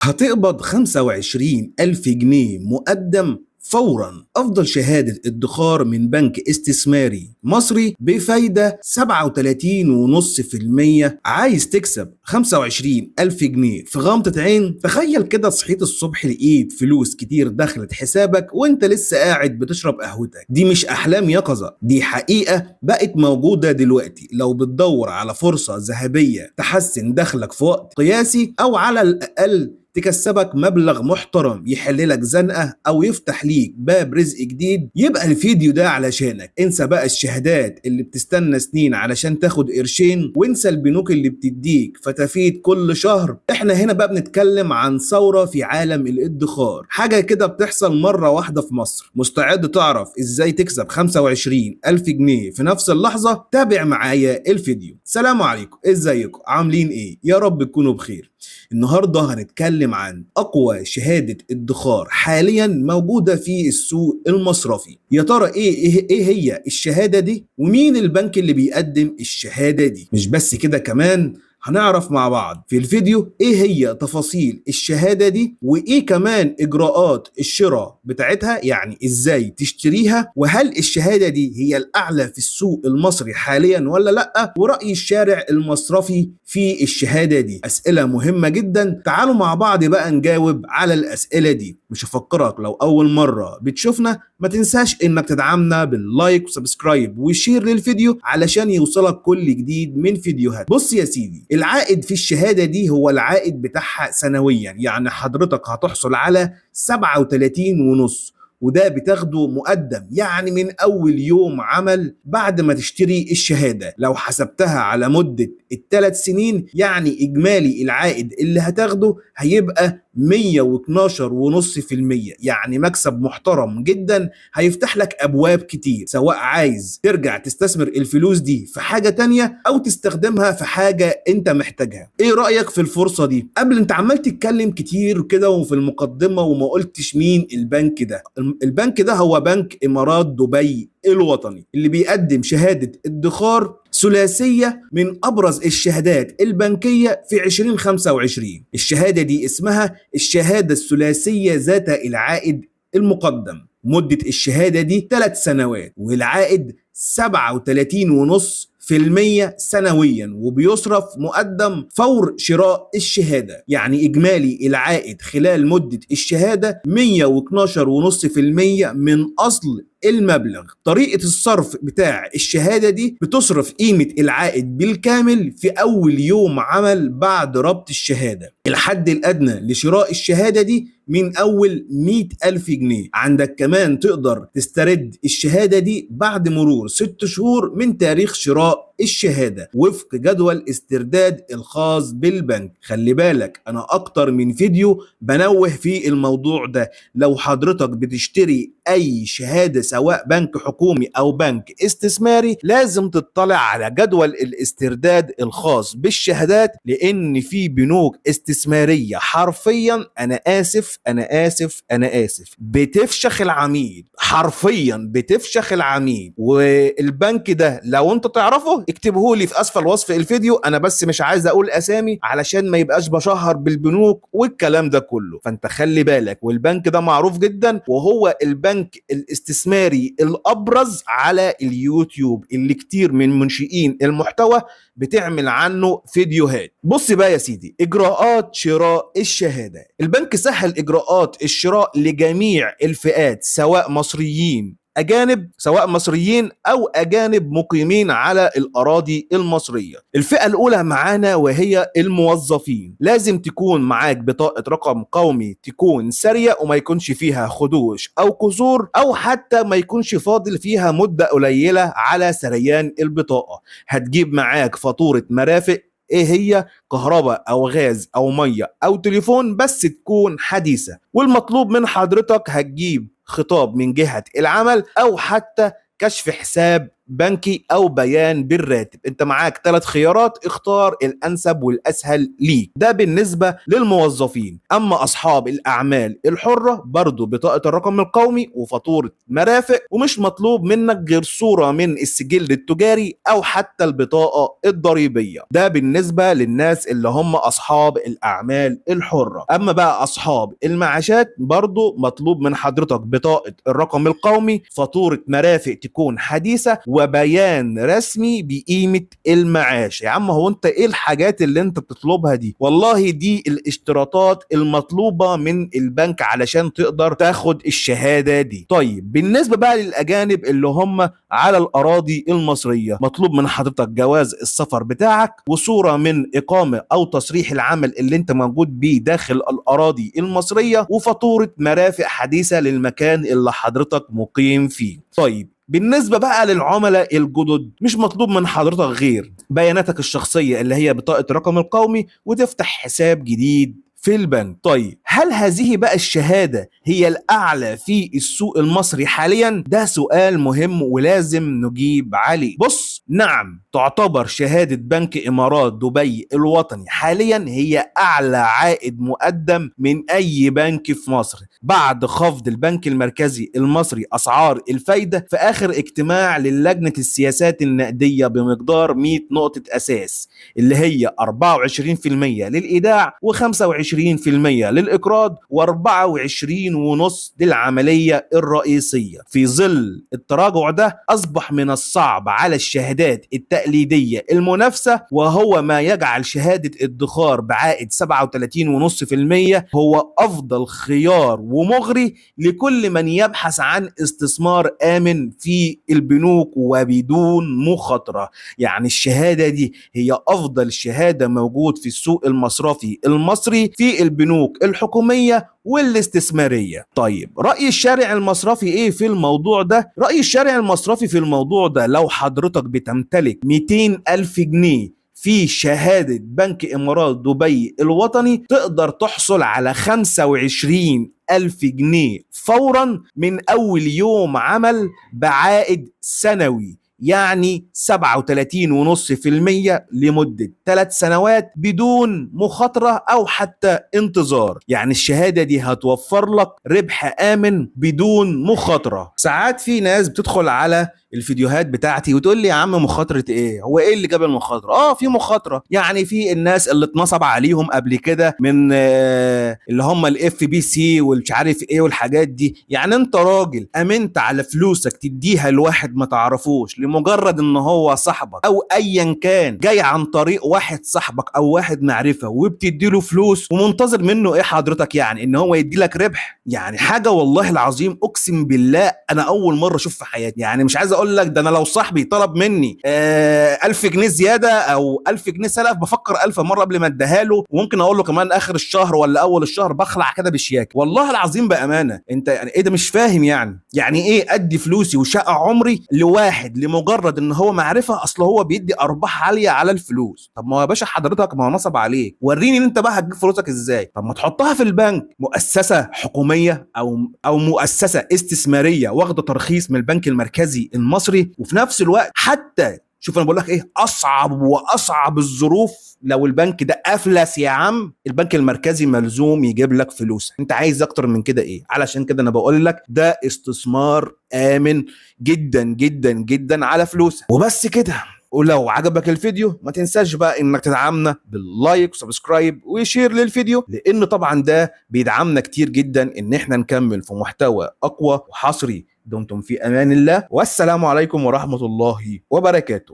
هتقبض 25,000 جنيه مقدم فورا. أفضل شهادة ادخار من بنك استثماري مصري بفايدة 37.5%. عايز تكسب 25,000 جنيه في غمضة عين؟ تخيل كده صحيت الصبح لقيت فلوس كتير دخلت حسابك وانت لسه قاعد بتشرب قهوتك. دي مش أحلام يقظة، دي حقيقة بقت موجودة دلوقتي. لو بتدور على فرصة ذهبية تحسن دخلك في وقت قياسي، أو على الأقل تكسبك مبلغ محترم يحللك زنقة أو يفتح ليك باب رزق جديد، يبقى الفيديو ده علشانك. انسى بقى الشهادات اللي بتستنى سنين علشان تاخد قرشين، وانسى البنوك اللي بتديك فتافيت كل شهر. احنا هنا بقى بنتكلم عن ثورة في عالم الادخار، حاجة كده بتحصل مرة واحدة في مصر. مستعد تعرف ازاي تكسب 25,000 جنيه في نفس اللحظة؟ تابع معايا الفيديو. سلام عليكم، ازيكم، عاملين ايه؟ يا رب تكونوا بخير. النهاردة هنتكلم عن أقوى شهادة ادخار حاليا موجودة في السوق المصرفي. يا ترى إيه هي الشهادة دي؟ ومين البنك اللي بيقدم الشهادة دي؟ مش بس كده، كمان هنعرف مع بعض في الفيديو ايه هي تفاصيل الشهادة دي، وايه كمان اجراءات الشراء بتاعتها، يعني ازاي تشتريها، وهل الشهادة دي هي الاعلى في السوق المصري حاليا ولا لا، ورأي الشارع المصرفي في الشهادة دي. اسئلة مهمة جدا، تعالوا مع بعض بقى نجاوب على الاسئلة دي. مش هفكرك لو اول مرة بتشوفنا ما تنساش انك تدعمنا باللايك وسبسكرايب وشير للفيديو علشان يوصلك كل جديد من فيديوهات. بص يا سيدي، العائد في الشهادة دي هو العائد بتاعها سنويا، يعني حضرتك هتحصل على 37.5، وده بتاخده مقدم، يعني من أول يوم عمل بعد ما تشتري الشهادة. لو حسبتها على مدة ال3 سنين، يعني إجمالي العائد اللي هتاخده هيبقى 112.5%، يعني مكسب محترم جدا هيفتح لك أبواب كتير، سواء عايز ترجع تستثمر الفلوس دي في حاجة تانية أو تستخدمها في حاجة أنت محتاجها. إيه رأيك في الفرصة دي؟ قبل أنت عمال تتكلم كتير كده وفي المقدمة وما قلتش مين البنك ده. البنك ده هو بنك إمارات دبي الوطني، اللي بيقدم شهادة ادخار ثلاثية من أبرز الشهادات البنكية في 2025. الشهادة دي اسمها الشهادة الثلاثية ذات العائد المقدم. مدة الشهادة دي 3 سنوات، والعائد 37.5% سنويا، وبيصرف مقدم فور شراء الشهادة. يعني إجمالي العائد خلال مدة الشهادة 112.5% من أصل المبلغ. طريقة الصرف بتاع الشهادة دي بتصرف قيمة العائد بالكامل في أول يوم عمل بعد ربط الشهادة. الحد الأدنى لشراء الشهادة دي من أول 100,000 جنيه. عندك كمان تقدر تسترد الشهادة دي بعد مرور 6 شهور من تاريخ شراء الشهادة وفق جدول استرداد الخاص بالبنك. خلي بالك، أنا أكتر من فيديو بنوه في الموضوع ده. لو حضرتك بتشتري أي شهادة سواء بنك حكومي أو بنك استثماري، لازم تطلع على جدول الاسترداد الخاص بالشهادات، لأن في بنوك استثمارية حرفيا، أنا آسف، بتفشخ العميل، حرفيا بتفشخ العميل. والبنك ده لو انت تعرفه اكتبه لي في اسفل وصف الفيديو، انا بس مش عايز اقول اسامي علشان ما يبقاش بشهر بالبنوك والكلام ده كله. فانت خلي بالك، والبنك ده معروف جدا، وهو البنك الاستثماري الابرز على اليوتيوب، اللي كتير من منشئين المحتوى بتعمل عنه فيديوهات. بص بقى يا سيدي، اجراءات شراء الشهادة. البنك سهل اجراءات الشراء لجميع الفئات، سواء مصريين او اجانب مقيمين على الاراضي المصريه. الفئه الاولى معانا وهي الموظفين. لازم تكون معاك بطاقه رقم قومي تكون ساريه وما يكونش فيها خدوش او كسور، او حتى ما يكونش فاضل فيها مده قليله على سريان البطاقه. هتجيب معاك فاتوره مرافق، ايه هي؟ كهرباء او غاز او ميه او تليفون، بس تكون حديثه. والمطلوب من حضرتك هتجيب خطاب من جهة العمل او حتى كشف حساب بنكي او بيان بالراتب. انت معاك 3 خيارات، اختار الانسب والاسهل ليك. ده بالنسبه للموظفين. اما اصحاب الاعمال الحره برضو بطاقه الرقم القومي وفاتوره مرافق، ومش مطلوب منك غير صوره من السجل التجاري او حتى البطاقه الضريبيه. ده بالنسبه للناس اللي هم اصحاب الاعمال الحره. اما بقى اصحاب المعاشات برضو مطلوب من حضرتك بطاقه الرقم القومي، فاتوره مرافق تكون حديثه، وبيان رسمي بقيمه المعاش. يا عم هو انت ايه الحاجات اللي انت بتطلبها دي؟ والله دي الاشتراطات المطلوبه من البنك علشان تقدر تاخد الشهاده دي. طيب بالنسبه بقى للاجانب اللي هم على الاراضي المصريه، مطلوب من حضرتك جواز السفر بتاعك، وصوره من اقامه او تصريح العمل اللي انت موجود بيه داخل الاراضي المصريه، وفاتوره مرافق حديثه للمكان اللي حضرتك مقيم فيه. طيب بالنسبة بقى للعملاء الجدد، مش مطلوب من حضرتك غير بياناتك الشخصية اللي هي بطاقة الرقم القومي، وتفتح حساب جديد في البنك. طيب هل هذه بقى الشهادة هي الأعلى في السوق المصري حاليا؟ ده سؤال مهم ولازم نجيب عليه. بص، نعم تعتبر شهادة بنك إمارات دبي الوطني حاليا هي أعلى عائد مقدم من أي بنك في مصر، بعد خفض البنك المركزي المصري أسعار الفايدة في آخر اجتماع للجنة السياسات النقدية بمقدار 100 نقطة أساس، اللي هي 24% للإيداع و25% للإقراض و24.5% للعملية الرئيسية. في ظل التراجع ده أصبح من الصعب على الشهادات التقليدية المنافسة، وهو ما يجعل شهادة ادخار بعائد 37.5% هو أفضل خيار ومغري لكل من يبحث عن استثمار آمن في البنوك وبدون مخاطرة. يعني الشهادة دي هي أفضل شهادة موجود في السوق المصرفي المصري في البنوك الحكومية والاستثمارية. طيب رأي الشارع المصرفي ايه في الموضوع ده؟ رأي الشارع المصرفي في الموضوع ده، لو حضرتك بتمتلك 200 ألف جنيه في شهادة بنك إمارات دبي الوطني، تقدر تحصل على 25 ألف جنيه فورا من أول يوم عمل بعائد سنوي، يعني 37.5% لمدة 3 سنوات بدون مخاطرة أو حتى انتظار. يعني الشهادة دي هتوفر لك ربح آمن بدون مخاطرة. ساعات في ناس بتدخل على الفيديوهات بتاعتي وتقول لي يا عم مخاطرة ايه؟ هو ايه اللي جاب المخاطرة؟ في مخاطرة. يعني في الناس اللي اتنصب عليهم قبل كده من اللي هم الاف بي سي والمش عارف ايه والحاجات دي. يعني انت راجل امنت على فلوسك تديها لواحد ما تعرفوش لمجرد ان هو صاحبك او ايا كان، جاي عن طريق واحد صاحبك او واحد معرفة، وبتدي له فلوس ومنتظر منه ايه حضرتك؟ يعني ان هو يدي لك ربح؟ يعني حاجة والله العظيم اقسم بالله انا اول مرة اشوف في حياتي. يعني مش عايز اقول لك ده، انا لو صاحبي طلب مني 1000 جنيه زياده او 1000 جنيه سلف بفكر 1000 مره قبل ما اديها له، وممكن اقول له كمان اخر الشهر ولا اول الشهر بخلع كده بشياكه. والله العظيم بامانه انت يعني ايه ده؟ مش فاهم يعني ايه ادي فلوسي وشقه عمري لواحد لمجرد ان هو معرفه؟ اصل هو بيدي ارباح عاليه على الفلوس. طب ما هو يا باشا حضرتك ما هو نصب عليك، وريني ان انت بقى هتجيب فلوسك ازاي. طب ما تحطها في البنك، مؤسسه حكوميه او مؤسسه استثماريه واخده ترخيص من البنك المركزي المصري، وفي نفس الوقت حتى شوف انا بقول لك ايه، اصعب واصعب الظروف لو البنك ده افلس يا عم، البنك المركزي ملزوم يجيب لك فلوس. انت عايز اكتر من كده ايه؟ علشان كده انا بقول لك ده استثمار امن جدا جدا جدا على فلوسك. وبس كده. ولو عجبك الفيديو ما تنساش بقى انك تدعمنا باللايك وسبسكرايب وشير للفيديو، لان طبعا ده بيدعمنا كتير جدا ان احنا نكمل في محتوى اقوى وحصري. دمتم في امان الله، والسلام عليكم ورحمة الله وبركاته.